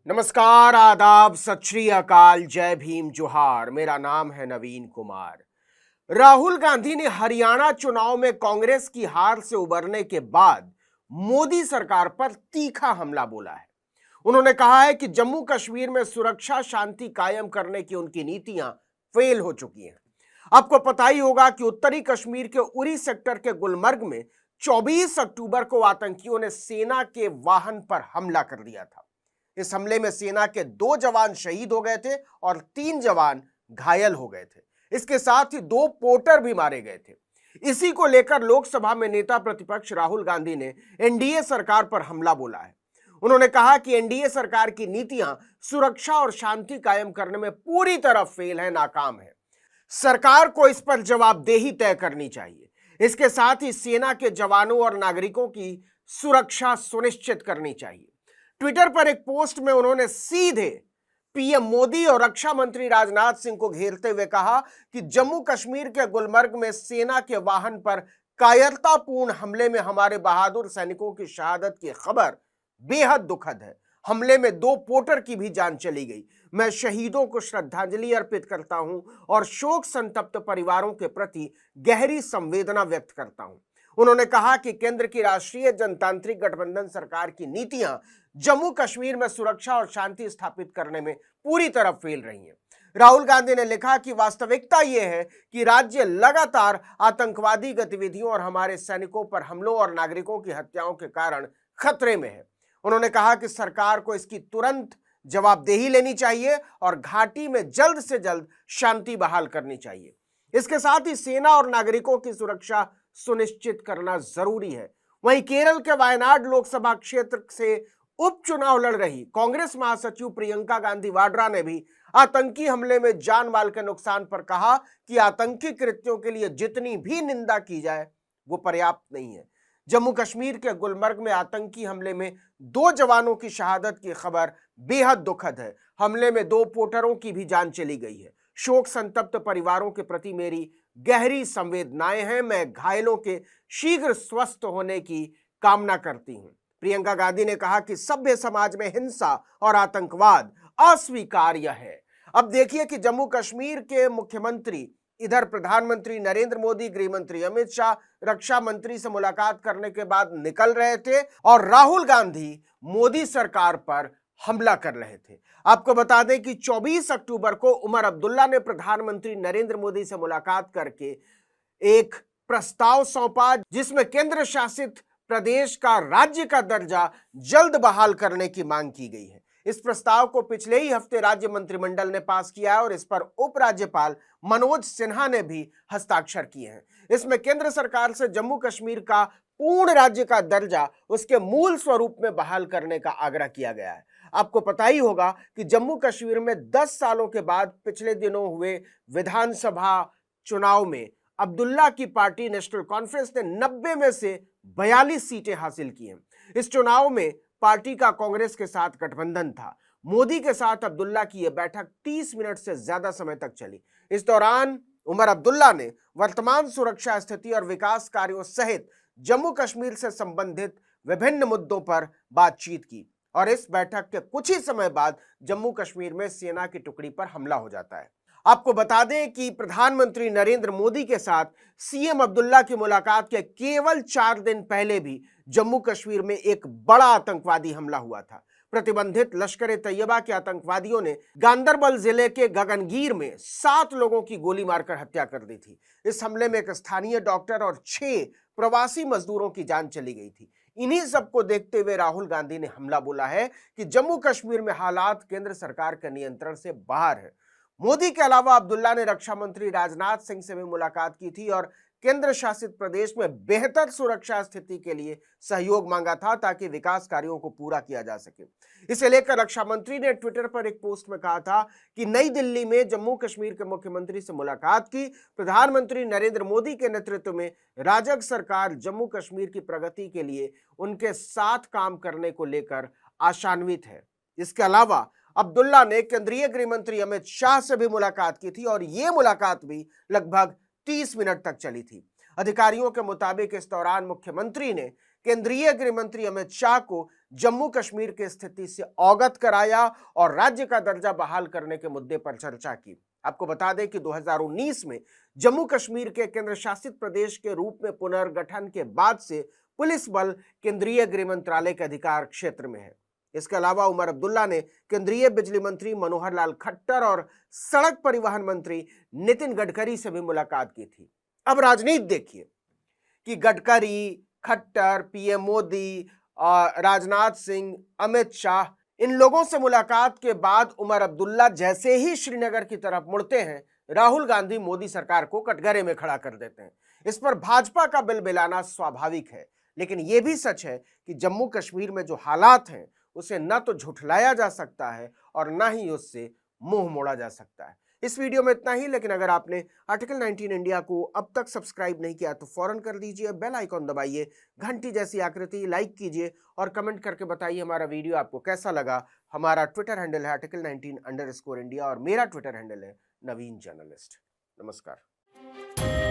नमस्कार, आदाब, सत श्री अकाल, जय भीम, जोहार। मेरा नाम है नवीन कुमार। राहुल गांधी ने हरियाणा चुनाव में कांग्रेस की हार से उबरने के बाद मोदी सरकार पर तीखा हमला बोला है। उन्होंने कहा है कि जम्मू कश्मीर में सुरक्षा शांति कायम करने की उनकी नीतियां फेल हो चुकी हैं। आपको पता ही होगा कि उत्तरी कश्मीर के उरी सेक्टर के गुलमर्ग में 24 अक्टूबर को आतंकियों ने सेना के वाहन पर हमला कर दिया था। इस हमले में सेना के 2 जवान शहीद हो गए थे और 3 जवान घायल हो गए थे। इसके साथ ही 2 पोर्टर भी मारे गए थे। इसी को लेकर लोकसभा में नेता प्रतिपक्ष राहुल गांधी ने एनडीए सरकार पर हमला बोला है। उन्होंने कहा कि एनडीए सरकार की नीतियां सुरक्षा और शांति कायम करने में पूरी तरह फेल है, नाकाम है। सरकार को इस पर जवाबदेही तय करनी चाहिए। इसके साथ ही सेना के जवानों और नागरिकों की सुरक्षा सुनिश्चित करनी चाहिए। ट्विटर पर एक पोस्ट में उन्होंने सीधे पीएम मोदी और रक्षा मंत्री राजनाथ सिंह को घेरते हुए कहा कि जम्मू कश्मीर के गुलमर्ग में सेना के वाहन पर कायरतापूर्ण हमले में हमारे बहादुर सैनिकों की शहादत की खबर बेहद दुखद है। हमले में 2 पोर्टर की भी जान चली गई। मैं शहीदों को श्रद्धांजलि अर्पित करता हूं और शोक संतप्त परिवारों के प्रति गहरी संवेदना व्यक्त करता हूं। उन्होंने कहा कि केंद्र की राष्ट्रीय जनतांत्रिक गठबंधन सरकार की नीतियां जम्मू कश्मीर में सुरक्षा और शांति स्थापित करने में पूरी तरह फेल रही हैं। राहुल गांधी ने लिखा कि वास्तविकता यह है कि राज्य लगातार आतंकवादी गतिविधियों और हमारे सैनिकों पर हमलों और नागरिकों की हत्याओं के कारण खतरे में है। उन्होंने कहा कि सरकार को इसकी तुरंत जवाबदेही लेनी चाहिए और घाटी में जल्द से जल्द शांति बहाल करनी चाहिए। इसके साथ ही सेना और नागरिकों की सुरक्षा सुनिश्चित करना जरूरी है। वहीं केरल के वायनाड लोकसभा क्षेत्र से उपचुनाव लड़ रही कांग्रेस महासचिव प्रियंका गांधी वाड्रा ने भी आतंकी हमले में जान माल के नुकसान पर कहा कि आतंकी कृत्यों के लिए जितनी भी निंदा की जाए वो पर्याप्त नहीं है। जम्मू कश्मीर के गुलमर्ग में आतंकी हमले में 2 जवानों की शहादत की खबर बेहद दुखद है। हमले में 2 पोर्टरों की भी जान चली गई है। शोक संतप्त परिवारों के प्रति मेरी गहरी संवेदनाएं हैं। मैं घायलों के शीघ्र स्वस्थ होने की कामना करती हूं। प्रियंका गांधी ने कहा कि सभ्य समाज में हिंसा और आतंकवाद अस्वीकार्य है। अब देखिए कि जम्मू कश्मीर के मुख्यमंत्री इधर प्रधानमंत्री नरेंद्र मोदी, गृह मंत्री अमित शाह, रक्षा मंत्री से मुलाकात करने के बाद निकल रहे थे और राहुल गांधी मोदी सरकार पर हमला कर रहे थे। आपको बता दें कि 24 अक्टूबर को उमर अब्दुल्ला ने प्रधानमंत्री नरेंद्र मोदी से मुलाकात करके एक प्रस्ताव सौंपा जिसमें केंद्र शासित प्रदेश का राज्य का दर्जा जल्द बहाल करने की मांग की गई है। इस प्रस्ताव को पिछले ही हफ्ते राज्य मंत्रिमंडल ने पास किया है और इस पर उपराज्यपाल मनोज सिन्हा ने भी हस्ताक्षर किए हैं। इसमें केंद्र सरकार से जम्मू कश्मीर का पूर्ण राज्य का दर्जा उसके मूल स्वरूप में बहाल करने का आग्रह किया गया है। आपको पता ही होगा कि जम्मू कश्मीर में 10 सालों के बाद पिछले दिनों हुए विधानसभा चुनाव में अब्दुल्ला की पार्टी नेशनल कॉन्फ्रेंस ने 90 में से 42 सीटें हासिल की हैं। इस चुनाव में पार्टी का कांग्रेस के साथ गठबंधन था। मोदी के साथ अब्दुल्ला की यह बैठक 30 मिनट से ज्यादा समय तक चली। इस दौरान उमर अब्दुल्ला ने वर्तमान सुरक्षा स्थिति और विकास कार्यों सहित जम्मू कश्मीर से संबंधित विभिन्न मुद्दों पर बातचीत की और इस बैठक के कुछ ही समय बाद जम्मू कश्मीर में सेना की टुकड़ी पर हमला हो जाता है। आपको बता दें कि प्रधानमंत्री नरेंद्र मोदी के साथ सीएम अब्दुल्ला की मुलाकात के केवल 4 दिन पहले भी जम्मू कश्मीर में एक बड़ा आतंकवादी हमला हुआ था। प्रतिबंधित लश्कर-ए-तैयबा के आतंकवादियों ने गांदरबल जिले के गगनगीर में 7 लोगों की गोली मारकर हत्या कर दी थी। इस हमले में एक स्थानीय डॉक्टर और 6 प्रवासी मजदूरों की जान चली गई थी। इन्हीं सबको देखते हुए राहुल गांधी ने हमला बोला है कि जम्मू कश्मीर में हालात केंद्र सरकार के नियंत्रण से बाहर है। मोदी के अलावा अब्दुल्ला ने रक्षा मंत्री राजनाथ सिंह से भी मुलाकात की थी और केंद्र शासित प्रदेश में बेहतर सुरक्षा स्थिति के लिए सहयोग मांगा था ताकि विकास कार्यों को पूरा किया जा सके। इसे लेकर रक्षा मंत्री ने ट्विटर पर एक पोस्ट में कहा था कि नई दिल्ली में जम्मू कश्मीर के मुख्यमंत्री से मुलाकात की। प्रधानमंत्री नरेंद्र मोदी के नेतृत्व में राजग सरकार जम्मू कश्मीर की प्रगति के लिए उनके साथ काम करने को लेकर आशान्वित है। इसके अलावा अब्दुल्ला ने केंद्रीय गृह मंत्री अमित शाह से भी मुलाकात की थी और यह मुलाकात भी लगभग 30 मिनट तक चली थी। अधिकारियों के मुताबिक इस दौरान मुख्यमंत्री ने केंद्रीय गृह मंत्री अमित शाह को जम्मू कश्मीर की स्थिति से अवगत कराया और राज्य का दर्जा बहाल करने के मुद्दे पर चर्चा की। आपको बता दें कि 2019 में जम्मू कश्मीर के केंद्र शासित प्रदेश के रूप में पुनर्गठन के बाद से पुलिस बल केंद्रीय गृह मंत्रालय के अधिकार क्षेत्र में है। इसके अलावा उमर अब्दुल्ला ने केंद्रीय बिजली मंत्री मनोहर लाल खट्टर और सड़क परिवहन मंत्री नितिन गडकरी से भी मुलाकात की थी। अब राजनीति देखिए कि गडकरी, खट्टर, पीएम मोदी, राजनाथ सिंह, अमित शाह, इन लोगों से मुलाकात के बाद उमर अब्दुल्ला जैसे ही श्रीनगर की तरफ मुड़ते हैं, राहुल गांधी मोदी सरकार को कटघरे में खड़ा कर देते हैं। इस पर भाजपा का बिलबिलाना स्वाभाविक है, लेकिन यह भी सच है कि जम्मू कश्मीर में जो हालात हैं उसे न तो झुठलाया जा सकता है और न ही उससे मुंह मोड़ा जा सकता है। इस वीडियो में इतना ही, लेकिन अगर आपने आर्टिकल 19 इंडिया को अब तक सब्सक्राइब नहीं किया तो फौरन कर दीजिए, बेल आइकॉन दबाइए, घंटी जैसी आकृति लाइक कीजिए और कमेंट करके बताइए हमारा वीडियो आपको कैसा लगा। हमारा ट्विटर हैंडल है article19_India और मेरा ट्विटर हैंडल है नवीन जर्नलिस्ट। नमस्कार।